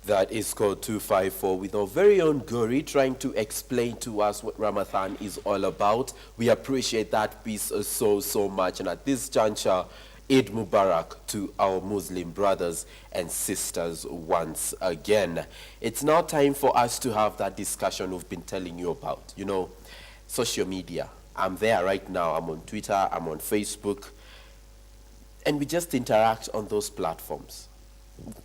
That is code 254 with our very own Guri trying to explain to us what Ramadan is all about. We appreciate that piece so much. And at this juncture, Eid Mubarak to our Muslim brothers and sisters once again. It's now time for us to have that discussion we've been telling you about. You know, social media. I'm there right now. I'm on Twitter, I'm on Facebook. And we just interact on those platforms.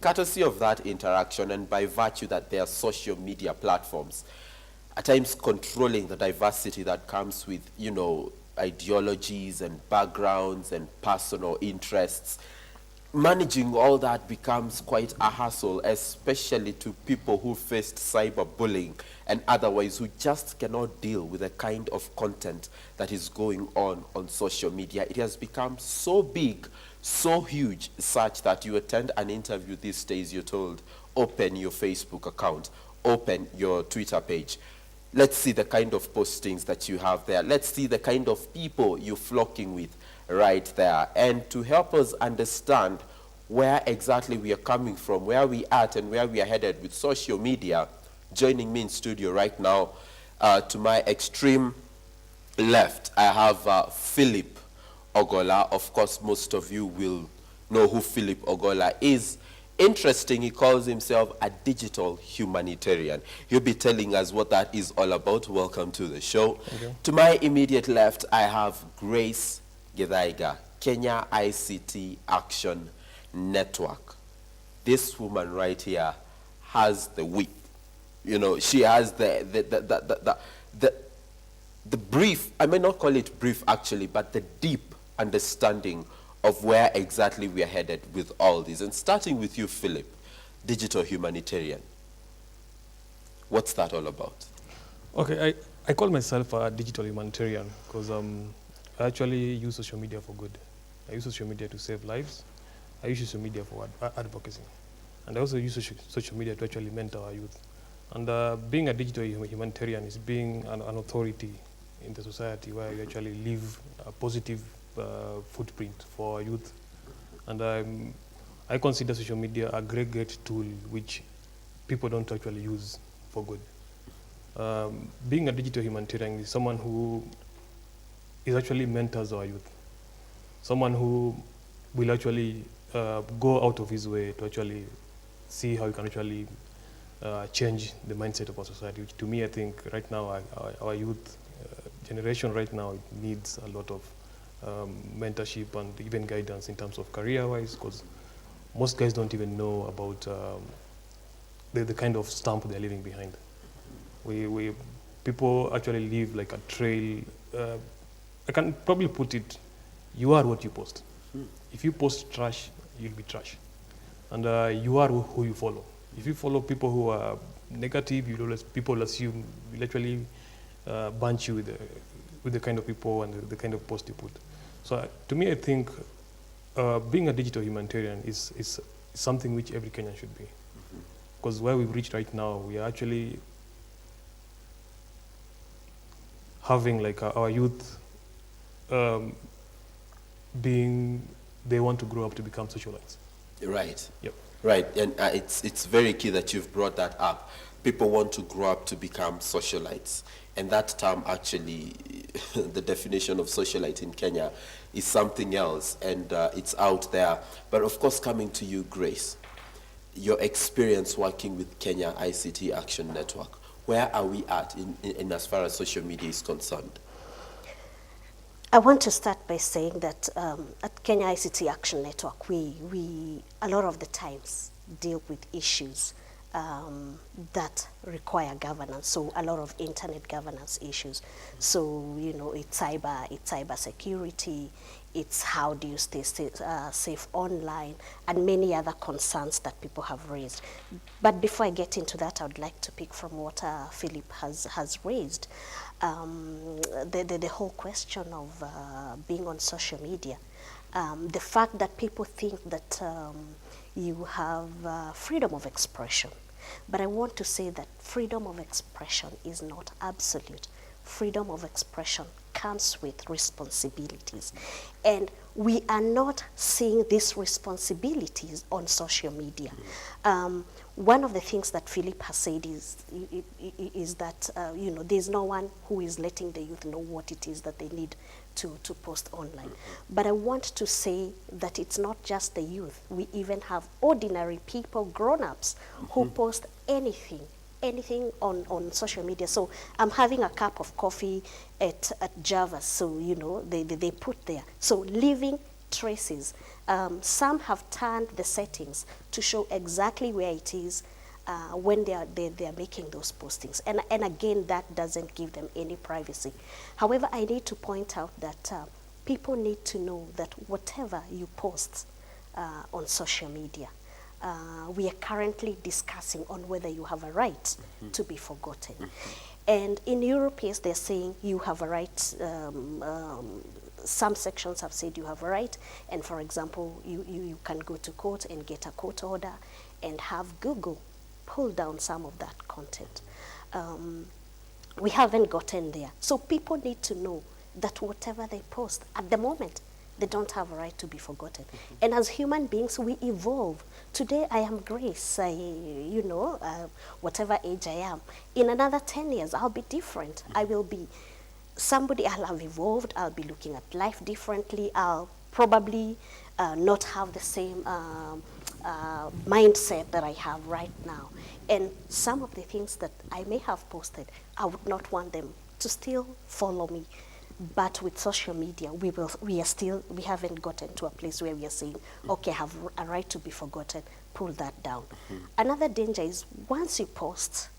Courtesy of that interaction and by virtue that they are social media platforms, at times controlling the diversity that comes with, you know, ideologies and backgrounds and personal interests, managing all that becomes quite a hassle, especially to people who faced cyberbullying and otherwise who just cannot deal with the kind of content that is going on social media. It has become so big, so huge, such that you attend an interview these days, you're told, open your Facebook account, open your Twitter page. Let's see the kind of postings that you have there. Let's see the kind of people you're flocking with right there. And to help us understand where exactly we are coming from, where we are at and where we are headed with social media, joining me in studio right now, to my extreme left, I have Philip Ogola. Of course, most of you will know who Philip Ogola is. Interesting, he calls himself a digital humanitarian. He'll be telling us what that is all about. Welcome to the show. To my immediate left, I have Grace Githaiga, Kenya ICT Action Network. This woman right here has the whip. You know, she has the brief, I may not call it brief actually, but the deep understanding of where exactly we are headed with all this. And starting with you, Philip, digital humanitarian. What's that all about? Okay, I call myself a digital humanitarian because I actually use social media for good. I use social media to save lives. I use social media for advocacy. And I also use social media to actually mentor our youth. And being a digital humanitarian is being an authority in the society where you actually leave a positive footprint for our youth. And I consider social media a great tool which people don't actually use for good. Being a digital humanitarian is someone who is actually mentors our youth. Someone who will actually go out of his way to actually see how you can actually change the mindset of our society, which to me I think right now our youth generation right now needs a lot of mentorship and even guidance in terms of career-wise, because most guys don't even know about the kind of stamp they're leaving behind. People actually leave like a trail. I can probably put it, you are what you post. If you post trash, you'll be trash. And you are who you follow. If you follow people who are negative, people assume, will actually bunch you with the kind of people and the kind of post you put. So to me, I think being a digital humanitarian is something which every Kenyan should be. Because where we've reached right now, we are actually having like our youth they want to grow up to become socialites. Right. Yep. Right, and it's very key that you've brought that up. People want to grow up to become socialites. And that term actually, the definition of socialite in Kenya is something else, and it's out there. But of course, coming to you, Grace, your experience working with Kenya ICT Action Network, where are we at in as far as social media is concerned? I want to start by saying that at Kenya ICT Action Network, we a lot of the times deal with issues that require governance, so a lot of internet governance issues. So, you know, it's cyber security, it's how do you stay safe online, and many other concerns that people have raised. But before I get into that, I would like to pick from what Philip has raised. The whole question of being on social media. The fact that people think that you have freedom of expression. But I want to say that freedom of expression is not absolute. Freedom of expression comes with responsibilities. And we are not seeing these responsibilities on social media. One of the things that Philip has said is that, you know, there's no one who is letting the youth know what it is that they need to post online. But I want to say that it's not just the youth. We even have ordinary people, grown-ups, who post anything on social media. So I'm having a cup of coffee at Java, so, you know, they put there. So leaving traces. Some have turned the settings to show exactly where it is when they are making those postings. And again, that doesn't give them any privacy. However, I need to point out that people need to know that whatever you post on social media, we are currently discussing on whether you have a right to be forgotten. And in Europe, yes, they're saying you have a right. Some sections have said you have a right, and for example, you can go to court and get a court order and have Google pull down some of that content. We haven't gotten there. So people need to know that whatever they post, at the moment, they don't have a right to be forgotten. And as human beings, we evolve. Today, I am Grace, you know, whatever age I am. In another 10 years, I'll be different. I will be somebody, I'll have evolved, I'll be looking at life differently, I'll probably not have the same mindset that I have right now. And some of the things that I may have posted, I would not want them to still follow me. But with social media, we haven't gotten to a place where we are saying, okay, I have a right to be forgotten, pull that down. Another danger is once you post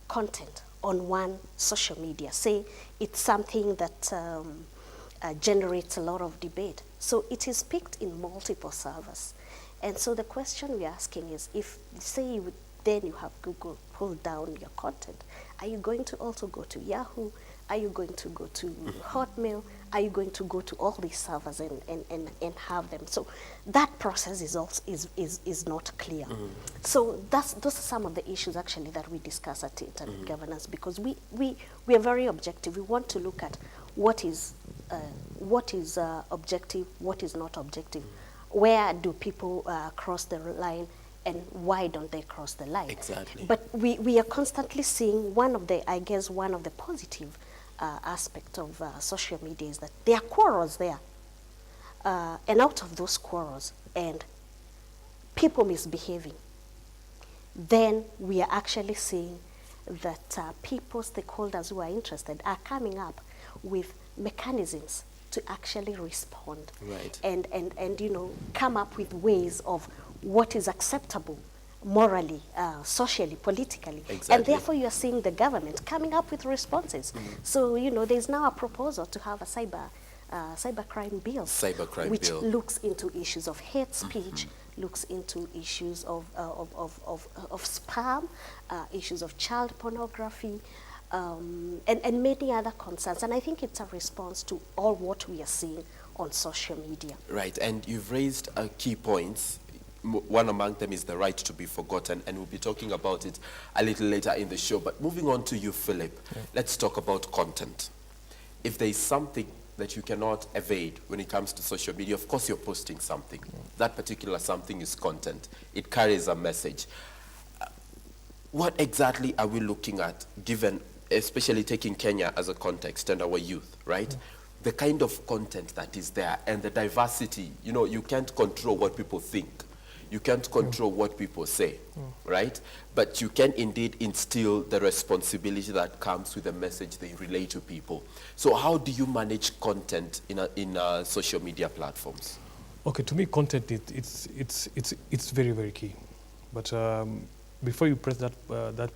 content on one social media, say it's something that generates a lot of debate. So it is picked in multiple servers. And so the question we're asking is, if, say, then you have Google pull down your content, are you going to also go to Yahoo? Are you going to go to Hotmail? Are you going to go to all these servers and have them? So that process is also is not clear. So those are some of the issues actually that we discuss at Internet Governance, because we are very objective. We want to look at what is objective, what is not objective. Where do people cross the line, and why don't they cross the line? Exactly. But we are constantly seeing one of the positive aspect of social media is that there are quarrels there. And out of those quarrels and people misbehaving, then we are actually seeing that people, stakeholders who are interested, are coming up with mechanisms to actually respond. Right. And you know, come up with ways of what is acceptable morally, socially, politically. Exactly. And therefore you are seeing the government coming up with responses. So, you know, there's now a proposal to have a cybercrime bill. Cybercrime which bill. looks into issues of hate speech, looks into issues of spam, issues of child pornography, and many other concerns. And I think it's a response to all what we are seeing on social media. Right, and you've raised key points. One among them is the right to be forgotten, and we'll be talking about it a little later in the show. But moving on to you, Philip, let's talk about content. If there is something that you cannot evade when it comes to social media, of course you're posting something. That particular something is content. It carries a message. What exactly are we looking at, given, especially taking Kenya as a context and our youth, right? The kind of content that is there and the diversity. You know, you can't control what people think. You can't control what people say, right? But you can indeed instill the responsibility that comes with the message they relay to people. So how do you manage content in social media platforms? Okay, to me, content it's very, very key. But before you press that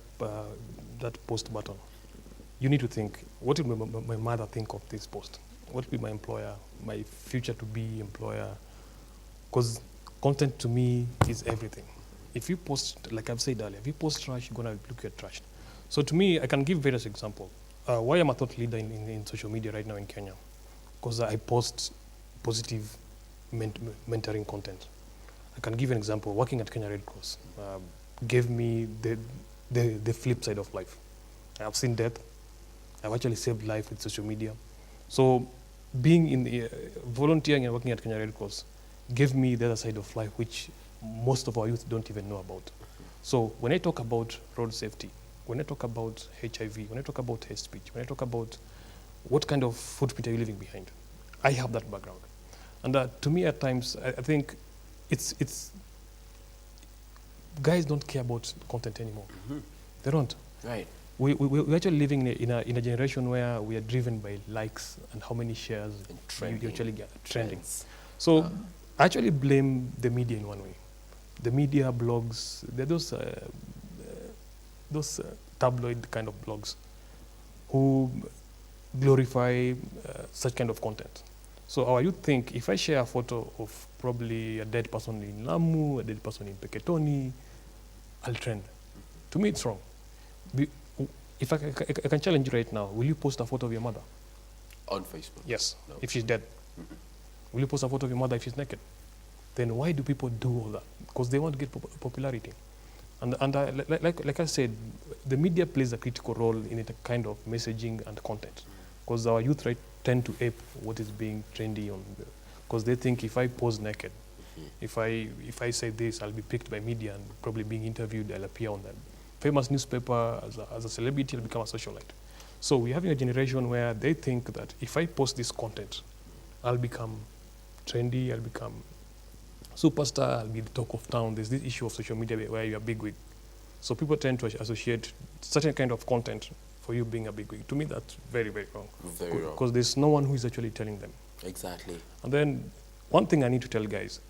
post button, you need to think, what will my mother think of this post? What will my employer, my future to be employer? Because content to me is everything. If you post, like I've said earlier, if you post trash, you're going to look at trash. So to me, I can give various examples. Why I'm a thought leader in social media right now in Kenya? Because I post positive mentoring content. I can give an example. Working at Kenya Red Cross gave me the flip side of life. I have seen death. I've actually saved life with social media. So being in the volunteering and working at Kenya Red Cross gave me the other side of life, which most of our youth don't even know about. So when I talk about road safety, when I talk about HIV, when I talk about hate speech, when I talk about what kind of footprint are you leaving behind, I have that background. And to me at times, I think it's guys don't care about content anymore. They don't. Right. We're actually living in a generation where we are driven by likes and how many shares you actually get trending. So I actually blame the media in one way. The media blogs, they're those tabloid kind of blogs who glorify such kind of content. So our youth think if I share a photo of probably a dead person in Lamu, a dead person in Peketoni, I'll trend. To me, it's wrong. If I can challenge you right now, will you post a photo of your mother? On Facebook? Yes, No. if she's dead. Will you post a photo of your mother if she's naked? Then why do people do all that? Because they want to get popularity. And like I said, the media plays a critical role in it, kind of messaging and content. Because our youth tend to ape what is being trendy on, because they think if I pose naked, if I say this, I'll be picked by media and probably being interviewed, I'll appear on them. Famous newspaper, as a celebrity, I'll become a socialite. So we're having a generation where they think that if I post this content, I'll become trendy, I'll become superstar, I'll be the talk of town. There's this issue of social media where you're a bigwig. So people tend to associate certain kind of content for you being a bigwig. To me, that's very, very wrong. Very wrong. Because there's no one who is actually telling them. Exactly. And then one thing I need to tell guys,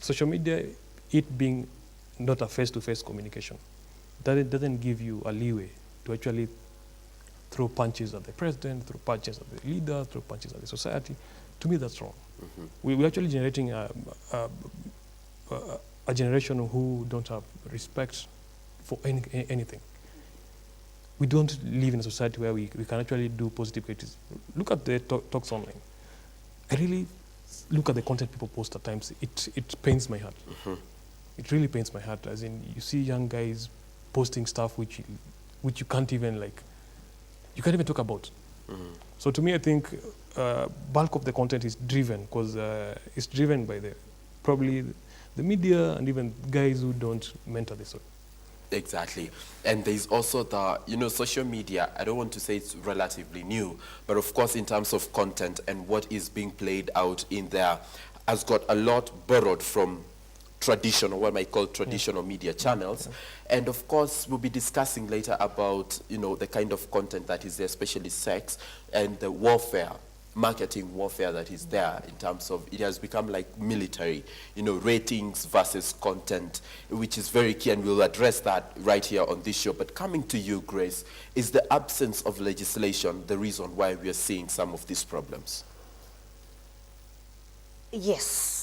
social media, it being not a face-to-face communication, that it doesn't give you a leeway to actually throw punches at the president, throw punches at the leader, throw punches at the society. To me, that's wrong. We're actually generating a generation who don't have respect for anything. We don't live in a society where we can actually do positive criticism. Look at the talks online. I really look at the content people post at times. It pains my heart. It really pains my heart. As in, you see young guys posting stuff which you can't even talk about. So to me, I think bulk of the content is driven because it's driven by probably the media and even guys who don't mentor this. Exactly. And there's also the, social media, I don't want to say it's relatively new, but of course in terms of content and what is being played out in there has got a lot borrowed from traditional, what I might call traditional media channels. And of course, we'll be discussing later about, the kind of content that is there, especially sex and the warfare, marketing warfare that is there in terms of, it has become like military, ratings versus content, which is very key, and we'll address that right here on this show. But coming to you, Grace, is the absence of legislation the reason why we are seeing some of these problems? Yes.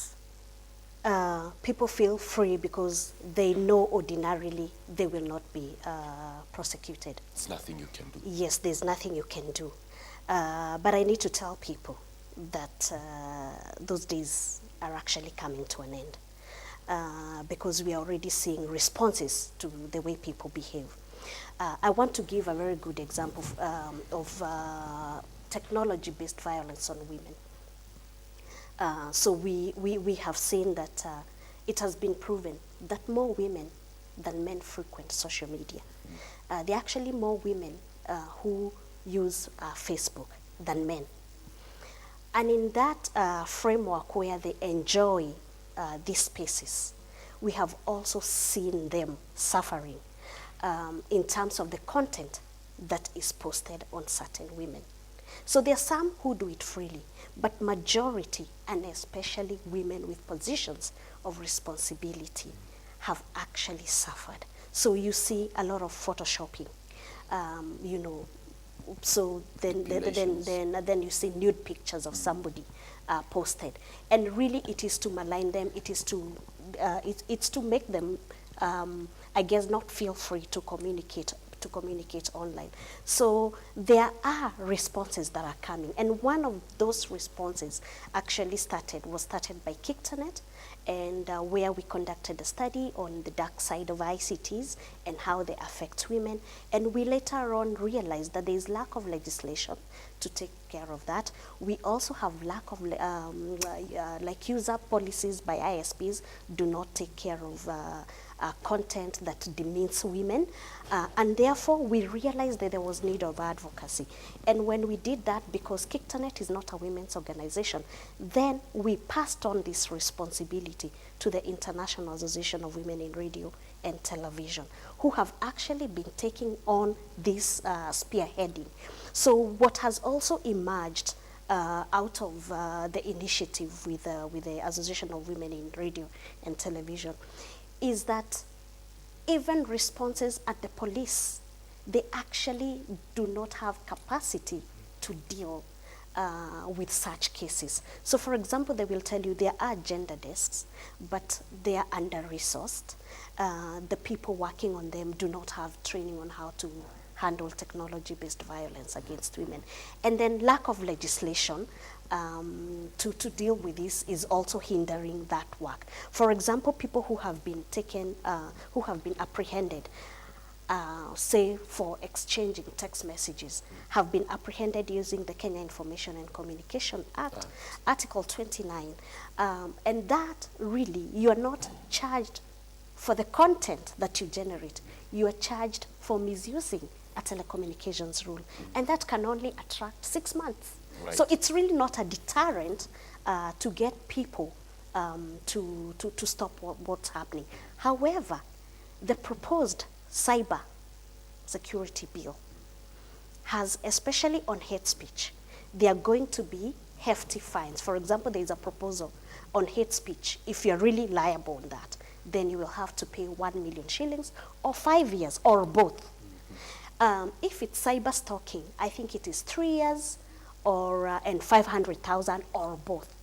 People feel free because they know ordinarily they will not be prosecuted. There's nothing you can do. Yes, there's nothing you can do. But I need to tell people that those days are actually coming to an end because we are already seeing responses to the way people behave. I want to give a very good example of technology-based violence on women. So we have seen that it has been proven that more women than men frequent social media. There are actually more women who use Facebook than men. And in that framework where they enjoy these spaces, we have also seen them suffering in terms of the content that is posted on certain women. So there are some who do it freely, but majority, and especially women with positions of responsibility, have actually suffered. So you see a lot of photoshopping, so then you see nude pictures of somebody posted, and really it is to malign them. It is to it's to make them, I guess, not feel free to communicate to communicate online. So there are responses that are coming, and one of those responses actually was started by Kictanet, and where we conducted a study on the dark side of ICTs and how they affect women. And we later on realized that there is lack of legislation to take care of that. We also have lack of like user policies by ISPs do not take care of content that demeans women, and therefore we realized that there was need of advocacy. And when we did that, because Kictanet is not a women's organization, then we passed on this responsibility to the International Association of Women in Radio and Television, who have actually been taking on this spearheading. So what has also emerged out of the initiative with the Association of Women in Radio and Television is that even responses at the police, they actually do not have capacity to deal with such cases. So for example, they will tell you there are gender desks, but they are under-resourced. The people working on them do not have training on how to handle technology-based violence against women. And then lack of legislation to deal with this is also hindering that work. For example, people who have been taken, who have been apprehended, say for exchanging text messages, have been apprehended using the Kenya Information and Communication Act, Article 29. And that really, you are not charged for the content that you generate. You are charged for misusing a telecommunications rule. And that can only attract 6 months. Right. So it's really not a deterrent to get people to stop what's happening. However, the proposed cyber security bill has, especially on hate speech, there are going to be hefty fines. For example, there is a proposal on hate speech. If you're really liable on that, then you will have to pay 1 million shillings or 5 years or both. If it's cyber stalking, I think it is 3 years or and 500,000 or both,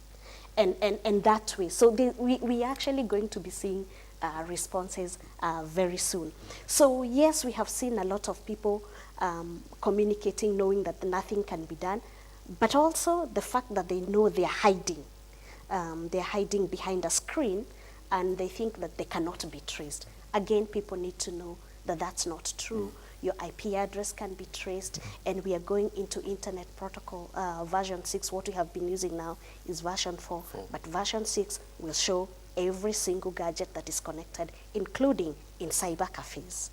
and that way. So we are actually going to be seeing responses very soon. So yes, we have seen a lot of people communicating, knowing that nothing can be done, but also the fact that they know they're hiding. They're hiding behind a screen, and they think that they cannot be traced. Again, people need to know that that's not true. Your IP address can be traced, and we are going into Internet Protocol version 6. What we have been using now is version 4, but version 6 will show every single gadget that is connected, including in cyber cafes.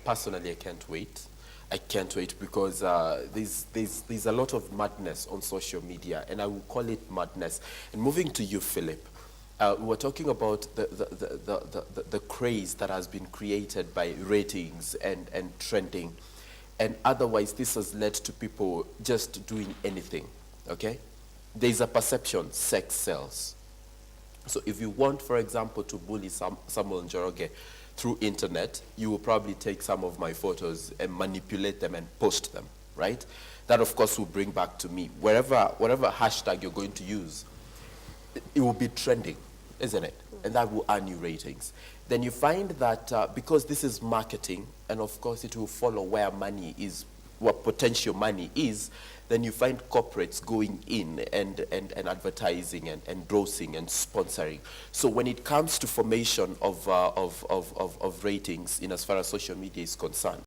Personally, I can't wait. I can't wait because there's a lot of madness on social media, and I will call it madness. And moving to you, Philip, we were talking about the craze that has been created by ratings and trending, and otherwise this has led to people just doing anything, okay? There's a perception, sex sells. So if you want, for example, to bully Samuel Njoroge through internet, you will probably take some of my photos and manipulate them and post them, right? That, of course, will bring back to me. Whatever hashtag you're going to use, it will be trending, isn't it? And that will earn you ratings. Then you find that because this is marketing, and of course it will follow where money is, what potential money is, then you find corporates going in and advertising and endorsing and sponsoring. So when it comes to formation of ratings in as far as social media is concerned,